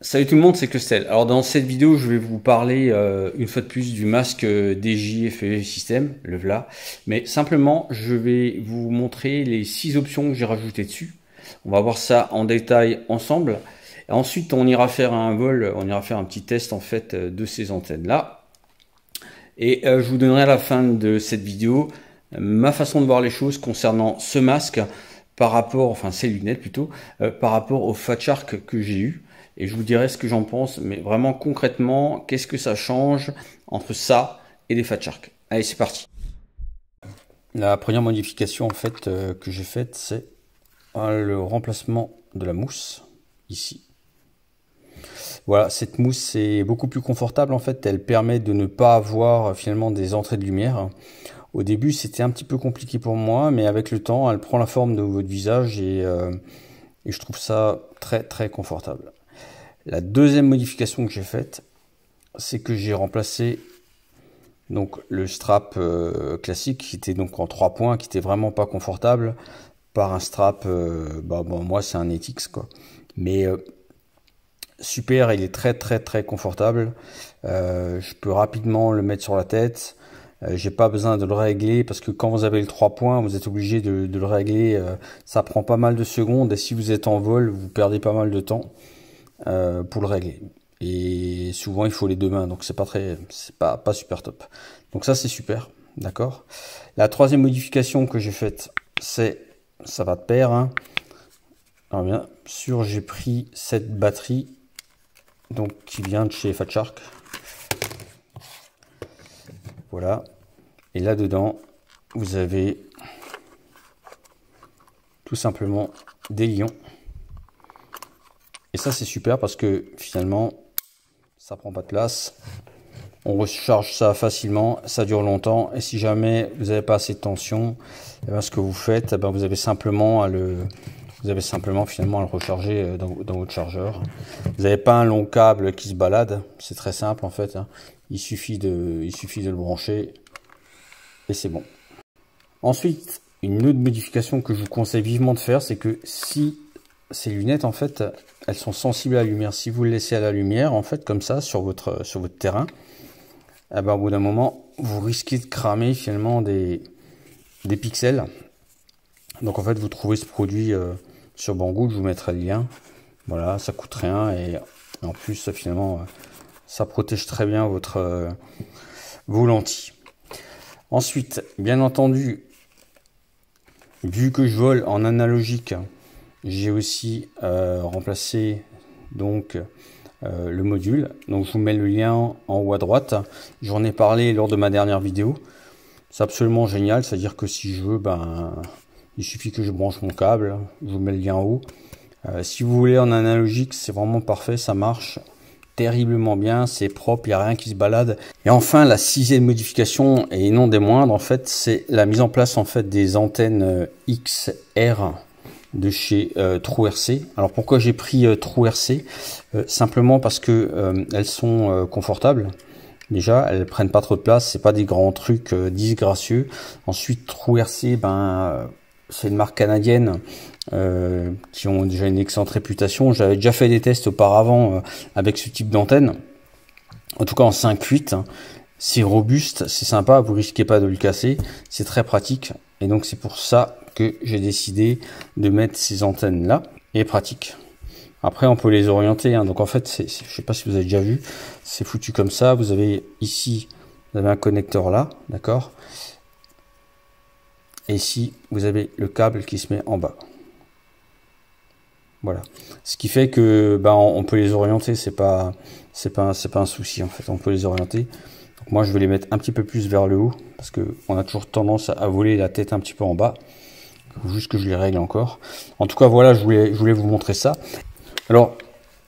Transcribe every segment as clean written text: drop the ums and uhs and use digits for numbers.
Salut tout le monde, c'est Costel. Alors dans cette vidéo, je vais vous parler une fois de plus du masque DJ FPV System, le voilà. Mais simplement, je vais vous montrer les 6 options que j'ai rajoutées dessus. On va voir ça en détail ensemble. Et ensuite, on ira faire un vol, on ira faire un petit test en fait de ces antennes-là. Et je vous donnerai à la fin de cette vidéo ma façon de voir les choses concernant ce masque par rapport, enfin ces lunettes plutôt, par rapport au Fat Shark que j'ai eu. Et je vous dirai ce que j'en pense, mais vraiment concrètement, qu'est-ce que ça change entre ça et les Fat Shark. Allez, c'est parti. La première modification en fait que j'ai faite, c'est le remplacement de la mousse ici. Voilà, cette mousse est beaucoup plus confortable en fait. Elle permet de ne pas avoir finalement des entrées de lumière. Au début, c'était un petit peu compliqué pour moi, mais avec le temps, elle prend la forme de votre visage et je trouve ça très très confortable. La deuxième modification que j'ai faite, c'est que j'ai remplacé donc le strap classique qui était donc en 3 points, qui était vraiment pas confortable, par un strap, bon, moi c'est un Etix quoi, mais super, il est très très très confortable. Je peux rapidement le mettre sur la tête. J'ai pas besoin de le régler parce que quand vous avez le 3 points, vous êtes obligé de le régler. Ça prend pas mal de secondes et si vous êtes en vol, vous perdez pas mal de temps pour le régler. Et souvent il faut les 2 mains, donc c'est pas super top. Donc ça c'est super, d'accord. La troisième modification que j'ai faite, c'est, ça va de pair, hein. Alors bien sûr, j'ai pris cette batterie, donc qui vient de chez Fat Shark. Voilà. Et là dedans, vous avez tout simplement des lions. Et ça c'est super parce que finalement, ça prend pas de place. On recharge ça facilement, ça dure longtemps. Et si jamais vous n'avez pas assez de tension, eh bien, ce que vous faites, eh bien, vous avez simplement finalement à le recharger dans votre chargeur. Vous n'avez pas un long câble qui se balade, c'est très simple en fait, hein. Il suffit de le brancher et c'est bon. Ensuite, une autre modification que je vous conseille vivement de faire, c'est que si ces lunettes en fait, elles sont sensibles à la lumière, si vous le laissez à la lumière en fait comme ça sur votre terrain, eh ben, au bout d'un moment, vous risquez de cramer finalement des pixels. Donc en fait, vous trouvez ce produit sur Banggood, je vous mettrai le lien. Voilà, ça coûte rien et en plus finalement, ça protège très bien vos lentilles. Ensuite, bien entendu, vu que je vole en analogique, j'ai aussi remplacé donc le module. Donc je vous mets le lien en haut à droite. J'en ai parlé lors de ma dernière vidéo. C'est absolument génial, c'est-à-dire que si je veux, il suffit que je branche mon câble. Je vous mets le lien en haut. Si vous voulez en analogique, c'est vraiment parfait, ça marche terriblement bien, c'est propre, il n'y a rien qui se balade. Et enfin, la 6e modification, et non des moindres, en fait, c'est la mise en place en fait des antennes XR de chez TrueRC. Alors pourquoi j'ai pris TrueRC? Simplement parce que elles sont confortables. Déjà, elles prennent pas trop de place, c'est pas des grands trucs disgracieux. Ensuite, TrueRC, c'est une marque canadienne qui ont déjà une excellente réputation. J'avais déjà fait des tests auparavant avec ce type d'antenne. En tout cas en 5/8, c'est robuste, c'est sympa, vous risquez pas de le casser, c'est très pratique. Et donc c'est pour ça que j'ai décidé de mettre ces antennes là et pratique. Après on peut les orienter, hein. Donc en fait, je sais pas si vous avez déjà vu, c'est foutu comme ça. Vous avez ici, vous avez un connecteur là, d'accord. Et ici, vous avez le câble qui se met en bas. Voilà. Ce qui fait que on peut les orienter, c'est pas un souci en fait, on peut les orienter. Donc moi je vais les mettre un petit peu plus vers le haut parce que on a toujours tendance à voler la tête un petit peu en bas. Il faut juste que je les règle encore. En tout cas voilà, je voulais vous montrer ça. Alors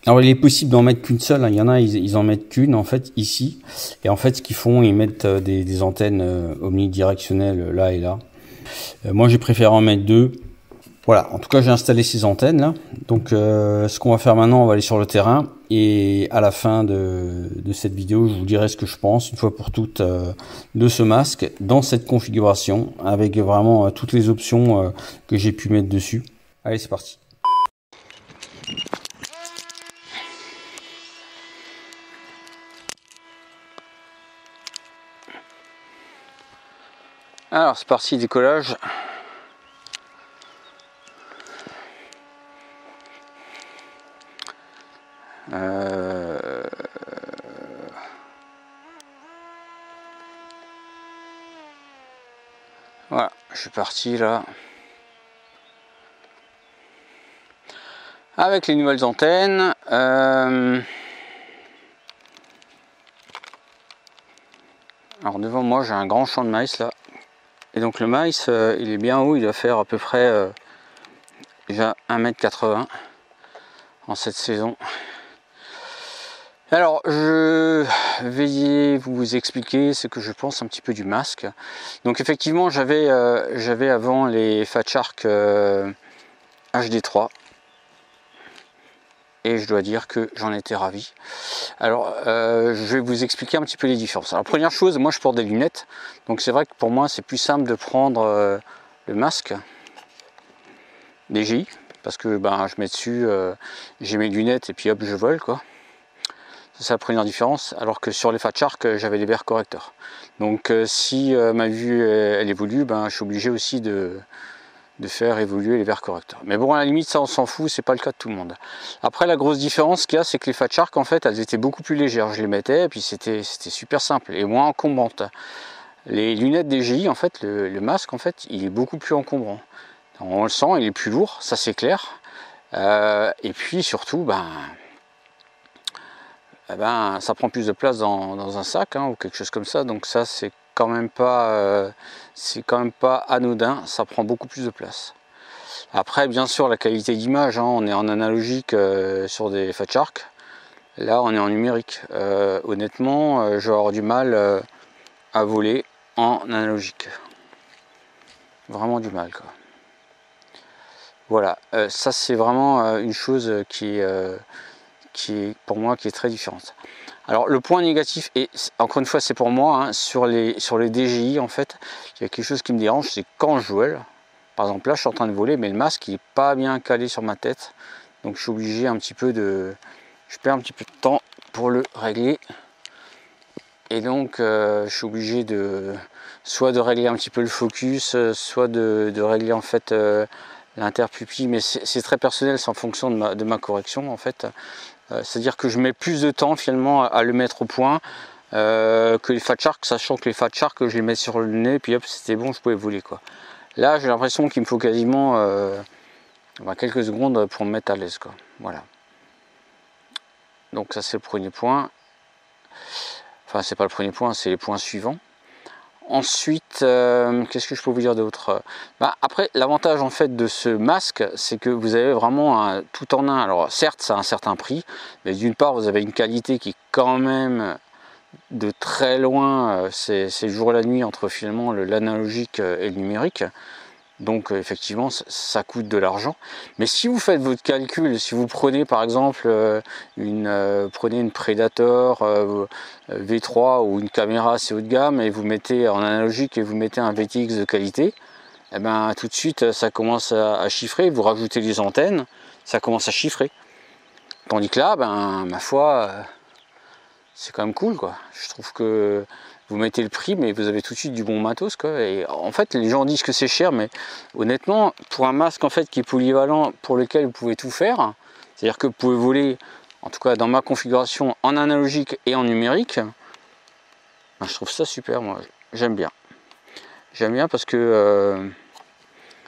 il est possible d'en mettre qu'une seule, hein. Il y en a, ils en mettent qu'une en fait ici. Et en fait ce qu'ils font, ils mettent des antennes omnidirectionnelles là et là. Moi j'ai préféré en mettre 2. Voilà, en tout cas j'ai installé ces antennes là. Donc ce qu'on va faire maintenant, on va aller sur le terrain. Et à la fin de cette vidéo, je vous dirai ce que je pense, une fois pour toutes, de ce masque dans cette configuration, avec vraiment toutes les options que j'ai pu mettre dessus. Allez, c'est parti. Alors c'est parti, décollage. Voilà, je suis parti là. Avec les nouvelles antennes. Alors devant moi j'ai un grand champ de maïs là. Et donc le maïs il est bien haut, il doit faire à peu près déjà 1,80 m en cette saison. Alors je vais vous expliquer ce que je pense un petit peu du masque. Donc effectivement j'avais avant les Fat Shark HD3. Et je dois dire que j'en étais ravi. Alors je vais vous expliquer un petit peu les différences. Alors première chose, moi je porte des lunettes, donc c'est vrai que pour moi c'est plus simple de prendre le masque DJI, parce que ben, je mets dessus, j'ai mes lunettes et puis hop je vole quoi. C'est la première différence, alors que sur les Fat Shark j'avais les verres correcteurs. Donc si ma vue elle évolue, ben, je suis obligé aussi de faire évoluer les verres correcteurs. Mais bon, à la limite, ça on s'en fout, c'est pas le cas de tout le monde. Après, la grosse différence qu'il y a, c'est que les Fat Shark, en fait, elles étaient beaucoup plus légères. Je les mettais, et puis c'était super simple et moins encombrante. Les lunettes DJI, en fait, le masque, en fait, il est beaucoup plus encombrant. On le sent, il est plus lourd, ça c'est clair. Et puis surtout, ça prend plus de place dans un sac hein, ou quelque chose comme ça. Donc ça, c'est quand même pas anodin, ça prend beaucoup plus de place. Après bien sûr la qualité d'image, hein, on est en analogique sur des Fat Shark, là on est en numérique. Honnêtement je vais avoir du mal à voler en analogique, vraiment du mal quoi. Voilà, ça c'est vraiment une chose qui est pour moi qui est très différente. Alors le point négatif, et encore une fois c'est pour moi, hein, sur les DJI en fait, il y a quelque chose qui me dérange, c'est quand je vole. Par exemple là je suis en train de voler mais le masque il n'est pas bien calé sur ma tête. Donc je suis obligé un petit peu de... Je perds un petit peu de temps pour le régler. Et donc je suis obligé de... soit de régler un petit peu le focus, soit de régler en fait l'interpupille. Mais c'est très personnel, c'est en fonction de ma correction en fait. C'est-à-dire que je mets plus de temps finalement à le mettre au point que les Fat Shark, sachant que les Fat Shark je les mets sur le nez puis hop c'était bon, je pouvais voler quoi. Là j'ai l'impression qu'il me faut quasiment quelques secondes pour me mettre à l'aise quoi. Voilà. Donc ça c'est le premier point. Enfin c'est pas le premier point, c'est les points suivants. Ensuite, qu'est-ce que je peux vous dire d'autre? Après, l'avantage en fait de ce masque, c'est que vous avez vraiment un tout en un. Alors certes, ça a un certain prix, mais d'une part, vous avez une qualité qui est quand même de très loin, c'est le jour et la nuit entre finalement l'analogique et le numérique. Donc effectivement, ça coûte de l'argent. Mais si vous faites votre calcul, si vous prenez par exemple prenez une Predator V3 ou une caméra assez haut de gamme et vous mettez en analogique et vous mettez un VTX de qualité, et ben tout de suite ça commence à chiffrer. Vous rajoutez les antennes, ça commence à chiffrer. Tandis que là, ma foi, c'est quand même cool quoi. Je trouve que vous mettez le prix mais vous avez tout de suite du bon matos quoi. Et en fait les gens disent que c'est cher, mais honnêtement pour un masque en fait qui est polyvalent, pour lequel vous pouvez tout faire, c'est à dire que vous pouvez voler, en tout cas dans ma configuration, en analogique et en numérique, je trouve ça super. Moi j'aime bien parce que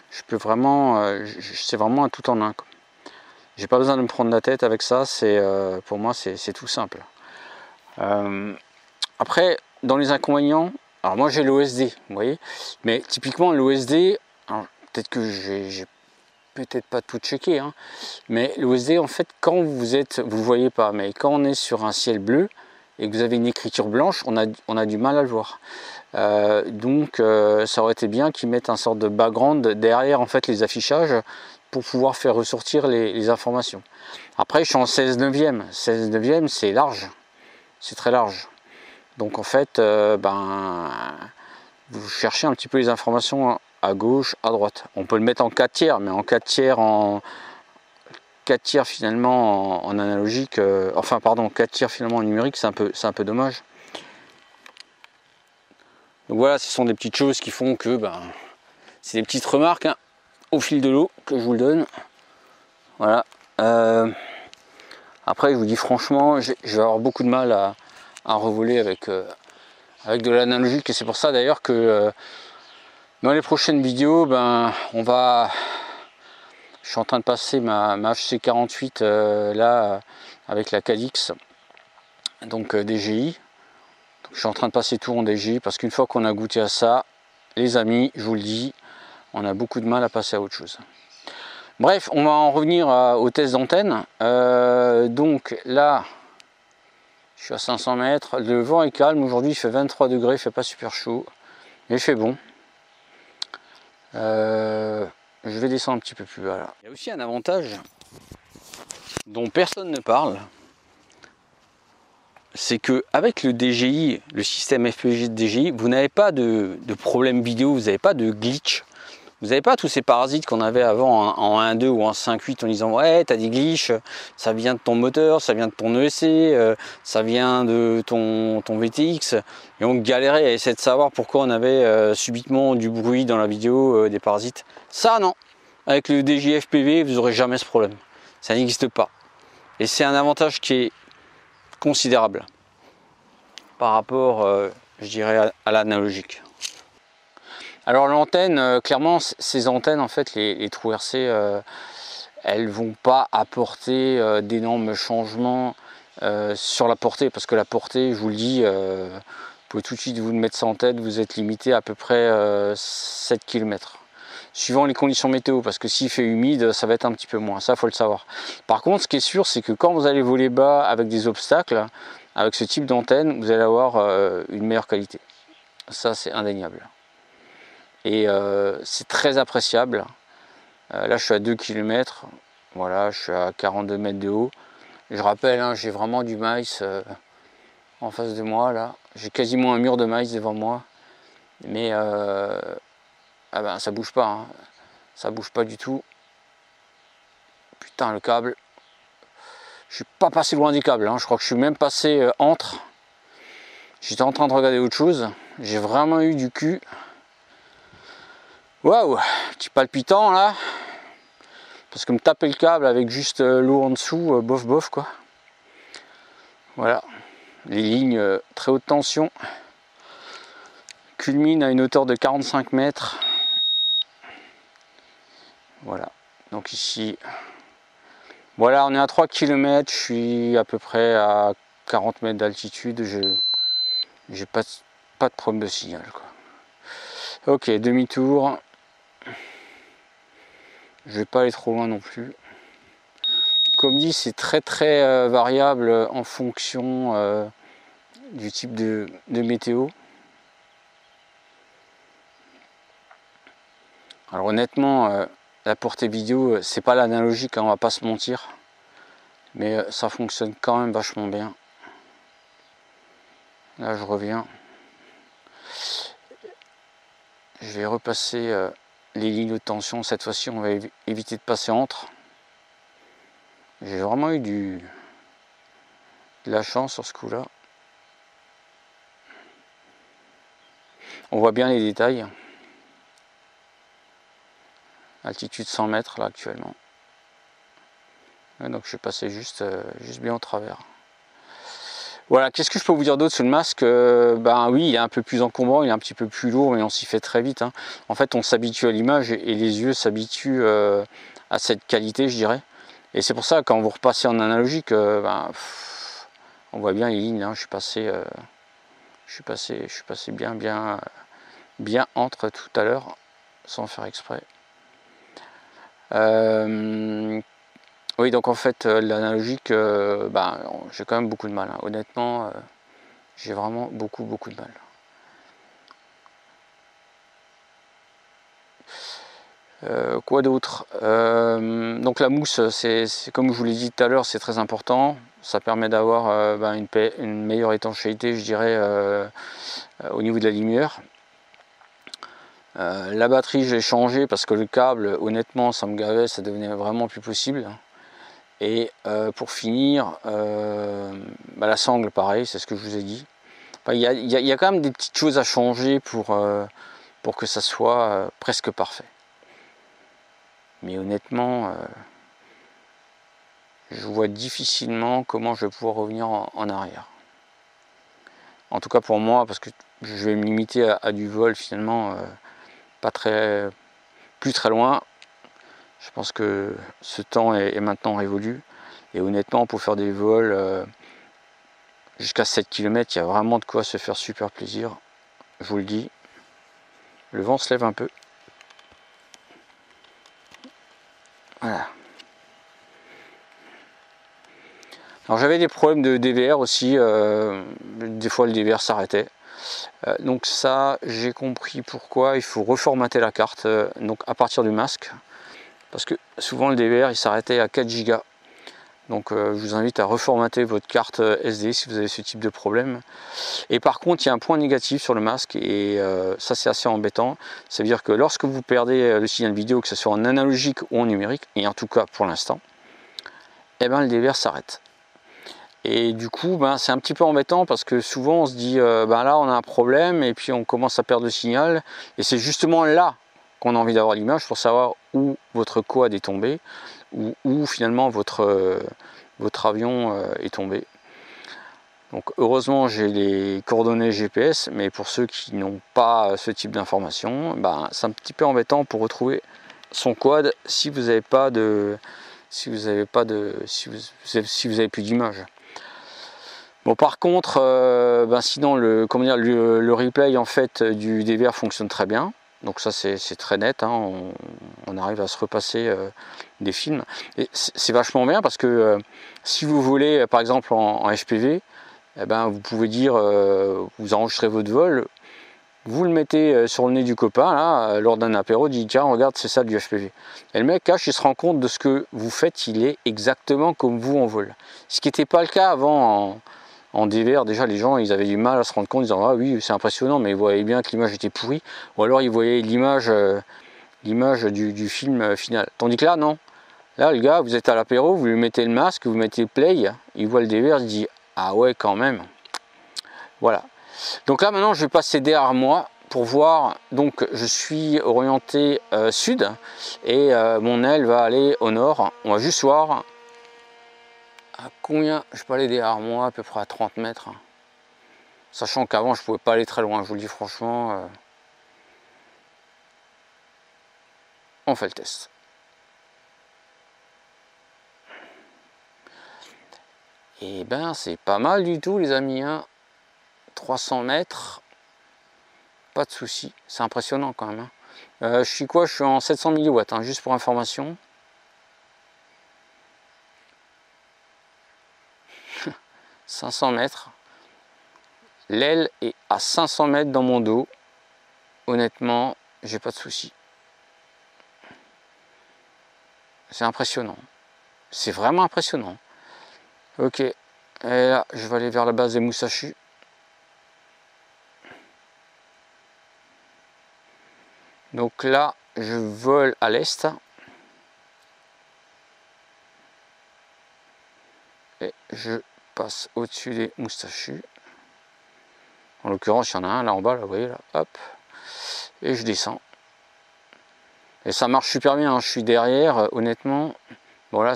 je peux vraiment c'est vraiment un tout en un quoi. J'ai pas besoin de me prendre la tête avec ça, c'est pour moi c'est tout simple. Après, dans les inconvénients, alors moi j'ai l'OSD, vous voyez, mais typiquement l'OSD, peut-être que j'ai peut-être pas tout checké, hein, mais l'OSD en fait quand vous le voyez pas, mais quand on est sur un ciel bleu et que vous avez une écriture blanche, on a du mal à le voir. Donc ça aurait été bien qu'ils mettent un sorte de background derrière en fait les affichages pour pouvoir faire ressortir les informations. Après je suis en 16/9, 16/9 c'est large. C'est très large. Donc en fait, vous cherchez un petit peu les informations à gauche, à droite. On peut le mettre en 4/3, mais en 4/3 finalement en analogique, 4/3 finalement en numérique, c'est un peu dommage. Donc voilà, ce sont des petites choses qui font que c'est des petites remarques hein, au fil de l'eau que je vous le donne. Voilà. Après, je vous dis franchement, je vais avoir beaucoup de mal à revoler avec de l'analogique, et c'est pour ça d'ailleurs que dans les prochaines vidéos, je suis en train de passer ma HC48 là avec la Cadix, donc DJI. Donc, je suis en train de passer tout en DJI parce qu'une fois qu'on a goûté à ça, les amis, je vous le dis, on a beaucoup de mal à passer à autre chose. Bref, on va en revenir au test d'antenne. Donc là, je suis à 500 mètres, le vent est calme, aujourd'hui il fait 23 degrés, il fait pas super chaud, mais il fait bon. Je vais descendre un petit peu plus bas là. Il y a aussi un avantage dont personne ne parle, c'est que avec le DJI, le système FPV de DJI, vous n'avez pas de problème vidéo, vous n'avez pas de glitch. Vous n'avez pas tous ces parasites qu'on avait avant en 1.2 ou en 5.8 en disant ouais t'as des glitches, ça vient de ton moteur, ça vient de ton ESC, ça vient de ton VTX, et on galérait à essayer de savoir pourquoi on avait subitement du bruit dans la vidéo, des parasites. Ça non, avec le DJI FPV vous n'aurez jamais ce problème, ça n'existe pas. Et c'est un avantage qui est considérable par rapport je dirais à l'analogique. Alors l'antenne, clairement ces antennes en fait, les trous RC, elles vont pas apporter d'énormes changements sur la portée, parce que la portée, je vous le dis, vous pouvez tout de suite vous mettre ça en tête, vous êtes limité à peu près 7 km. Suivant les conditions météo, parce que s'il fait humide, ça va être un petit peu moins, ça faut le savoir. Par contre, ce qui est sûr, c'est que quand vous allez voler bas avec des obstacles, avec ce type d'antenne, vous allez avoir une meilleure qualité. Ça c'est indéniable. Et c'est très appréciable. Là je suis à 2 km, voilà, je suis à 42 mètres de haut. Je rappelle, hein, j'ai vraiment du maïs en face de moi là. J'ai quasiment un mur de maïs devant moi. Mais ça bouge pas, hein. Ça bouge pas du tout. Putain, le câble. Je suis pas passé loin des câbles, hein. Je crois que je suis même passé entre. J'étais en train de regarder autre chose. J'ai vraiment eu du cul. Waouh, petit palpitant là, parce que me taper le câble avec juste l'eau en dessous, bof bof quoi. Voilà, les lignes très haute tension culminent à une hauteur de 45 mètres. Voilà, donc ici, voilà, on est à 3 km, je suis à peu près à 40 mètres d'altitude, j'ai pas de problème de signal quoi. Ok, demi-tour. Je vais pas aller trop loin non plus. Comme dit, c'est très variable en fonction du type de météo. Alors honnêtement, la portée vidéo, c'est pas l'analogique, hein, on va pas se mentir. Mais ça fonctionne quand même vachement bien. Là je reviens. Je vais repasser les lignes de tension. Cette fois-ci, on va éviter de passer entre. J'ai vraiment eu de la chance sur ce coup-là. On voit bien les détails. Altitude 100 mètres là actuellement. Et donc je suis passé juste bien au travers. Voilà, qu'est-ce que je peux vous dire d'autre sur le masque? Oui, il est un peu plus encombrant, il est un petit peu plus lourd, mais on s'y fait très vite, hein. En fait, on s'habitue à l'image et les yeux s'habituent à cette qualité, je dirais. Et c'est pour ça, quand vous repassez en analogique, on voit bien les lignes, hein. Je suis passé bien entre tout à l'heure, sans faire exprès. Oui, donc en fait, l'analogique, j'ai quand même beaucoup de mal, hein. Honnêtement, j'ai vraiment beaucoup de mal. Quoi d'autre? Donc la mousse, c'est comme je vous l'ai dit tout à l'heure, c'est très important. Ça permet d'avoir une meilleure étanchéité, je dirais, au niveau de la lumière. La batterie, j'ai changé parce que le câble, honnêtement, ça me gavait, ça devenait vraiment plus possible. Et pour finir, la sangle, pareil, c'est ce que je vous ai dit. il y a quand même des petites choses à changer pour que ça soit presque parfait. Mais honnêtement, je vois difficilement comment je vais pouvoir revenir en arrière. En tout cas pour moi, parce que je vais me limiter à du vol finalement, plus très loin. Je pense que ce temps est maintenant révolu. Et honnêtement, pour faire des vols jusqu'à 7 km, il y a vraiment de quoi se faire super plaisir. Je vous le dis. Le vent se lève un peu. Voilà. Alors j'avais des problèmes de DVR aussi. Des fois le DVR s'arrêtait. Donc ça, j'ai compris pourquoi. Il faut reformater la carte donc à partir du masque. Parce que souvent le DVR il s'arrêtait à 4 Go. Donc je vous invite à reformater votre carte SD si vous avez ce type de problème. Et par contre, il y a un point négatif sur le masque et ça c'est assez embêtant. Ça veut dire que lorsque vous perdez le signal vidéo, que ce soit en analogique ou en numérique, et en tout cas pour l'instant, eh ben, le DVR s'arrête. Et du coup, ben, c'est un petit peu embêtant parce que souvent on se dit, ben là on a un problème et puis on commence à perdre le signal. Et c'est justement là qu'on a envie d'avoir l'image pour savoir où votre quad est tombé, ou où finalement votre avion est tombé. Donc heureusement j'ai les coordonnées GPS, mais pour ceux qui n'ont pas ce type d'information, ben, c'est un petit peu embêtant pour retrouver son quad si vous n'avez pas de si vous avez plus d'image. Bon par contre, ben, sinon le replay en fait du DVR fonctionne très bien. Donc ça c'est très net, hein. On arrive à se repasser des films. Et c'est vachement bien parce que si vous voulez par exemple en FPV, eh ben, vous pouvez dire, vous enregistrez votre vol, vous le mettez sur le nez du copain là, lors d'un apéro, dit tiens regarde c'est ça du FPV. Et le mec il se rend compte de ce que vous faites, il est exactement comme vous en vol. Ce qui n'était pas le cas avant en DVR. Déjà les gens ils avaient du mal à se rendre compte, en disant ah oui c'est impressionnant, mais ils voyaient bien que l'image était pourrie, ou alors ils voyaient l'image du film final. Tandis que là non, là le gars vous êtes à l'apéro, vous lui mettez le masque, vous mettez play, il voit le DVR, il se dit ah ouais quand même. Voilà. Donc là maintenant je vais passer derrière moi pour voir. Donc je suis orienté sud et mon aile va aller au nord. On va juste voir à combien je peux aller derrière moi, à peu près à 30 mètres. Sachant qu'avant je pouvais pas aller très loin, je vous le dis franchement. On fait le test. Et ben c'est pas mal du tout les amis, hein. 300 mètres, pas de souci, c'est impressionnant quand même, hein. Je suis quoi? Je suis en 700 mW, hein, juste pour information. « 500 mètres. L'aile est à 500 mètres dans mon dos. Honnêtement, j'ai pas de souci. C'est impressionnant. C'est vraiment impressionnant. Ok, et là, je vais aller vers la base des Musashi. Donc là, je vole à l'est. Et je passe au-dessus des Musashi. En l'occurrence, il y en a un là en bas, là, vous voyez, là, hop. Et je descends. Et ça marche super bien, hein. Je suis derrière, honnêtement. Bon là,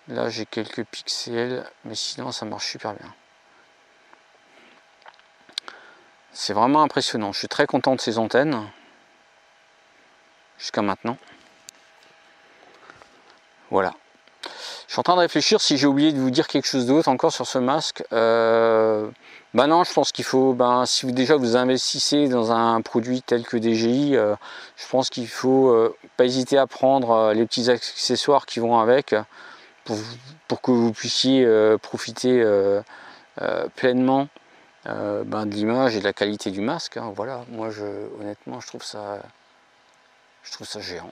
là j'ai quelques pixels, mais sinon ça marche super bien. C'est vraiment impressionnant. Je suis très content de ces antennes. Jusqu'à maintenant. Voilà. Je suis en train de réfléchir si j'ai oublié de vous dire quelque chose d'autre encore sur ce masque. Ben non, je pense qu'il faut, si déjà vous investissez dans un produit tel que DJI, je pense qu'il faut pas hésiter à prendre les petits accessoires qui vont avec pour que vous puissiez profiter pleinement de l'image et de la qualité du masque, hein. Voilà, moi honnêtement je trouve ça géant.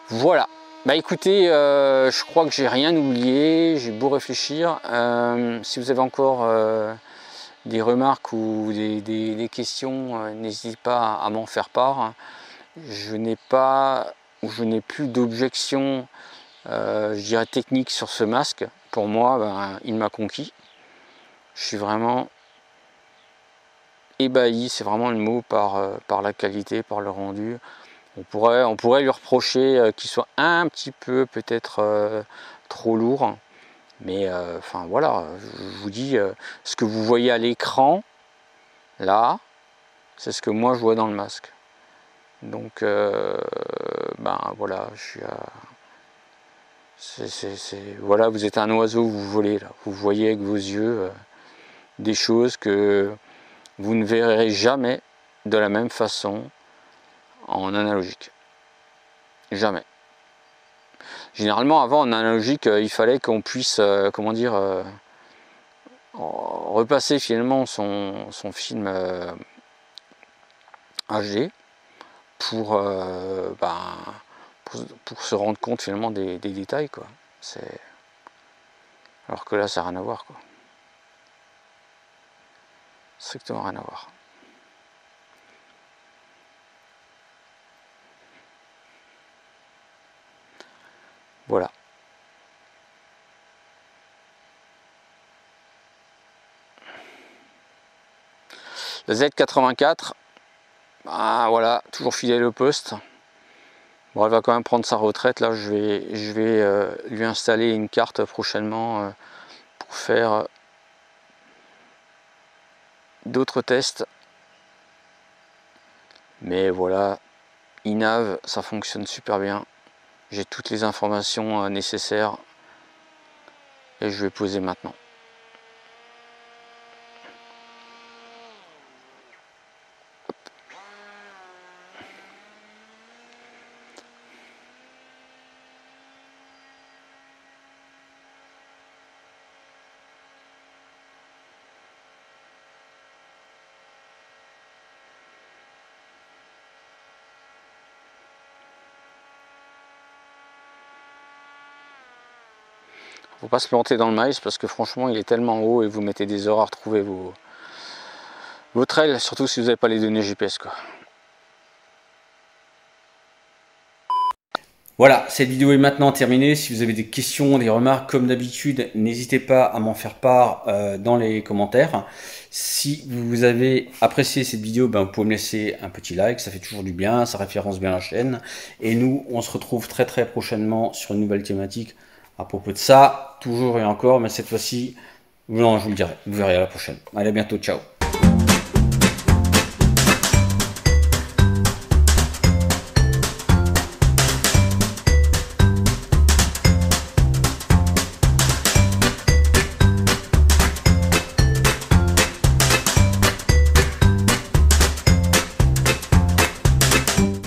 Voilà. Bah écoutez, je crois que j'ai rien oublié, j'ai beau réfléchir. Si vous avez encore des remarques ou des questions, n'hésitez pas à m'en faire part. Je n'ai plus d'objection je dirais technique sur ce masque, pour moi, ben, il m'a conquis. Je suis vraiment ébahi, c'est vraiment le mot, par la qualité, par le rendu. On pourrait lui reprocher qu'il soit un petit peu peut-être trop lourd. Mais enfin voilà, je vous dis, ce que vous voyez à l'écran, là, c'est ce que moi je vois dans le masque. Donc ben voilà, je suis à... Voilà, vous êtes un oiseau, vous volez là. Vous voyez avec vos yeux des choses que vous ne verrez jamais de la même façon en analogique. Jamais. Généralement, avant, en analogique, il fallait qu'on puisse, comment dire, repasser finalement son film HD pour, pour se rendre compte finalement des détails, quoi. Alors que là, ça n'a rien à voir, quoi. Strictement rien à voir. Voilà. La Z84, ah, voilà, toujours fidèle au poste. Bon, elle va quand même prendre sa retraite. Là, je vais lui installer une carte prochainement pour faire d'autres tests. Mais voilà, iNav, ça fonctionne super bien. J'ai toutes les informations nécessaires et je vais poser maintenant. Faut pas se planter dans le maïs parce que franchement il est tellement haut et vous mettez des heures à retrouver vos trails, surtout si vous n'avez pas les données GPS, quoi. Voilà, cette vidéo est maintenant terminée. Si vous avez des questions, des remarques, comme d'habitude, n'hésitez pas à m'en faire part dans les commentaires. Si vous avez apprécié cette vidéo, ben, vous pouvez me laisser un petit like, ça fait toujours du bien, ça référence bien la chaîne. Et nous, on se retrouve très très prochainement sur une nouvelle thématique à propos de ça, toujours et encore, mais cette fois-ci, non, je vous le dirai, vous verrez à la prochaine. Allez, à bientôt, ciao.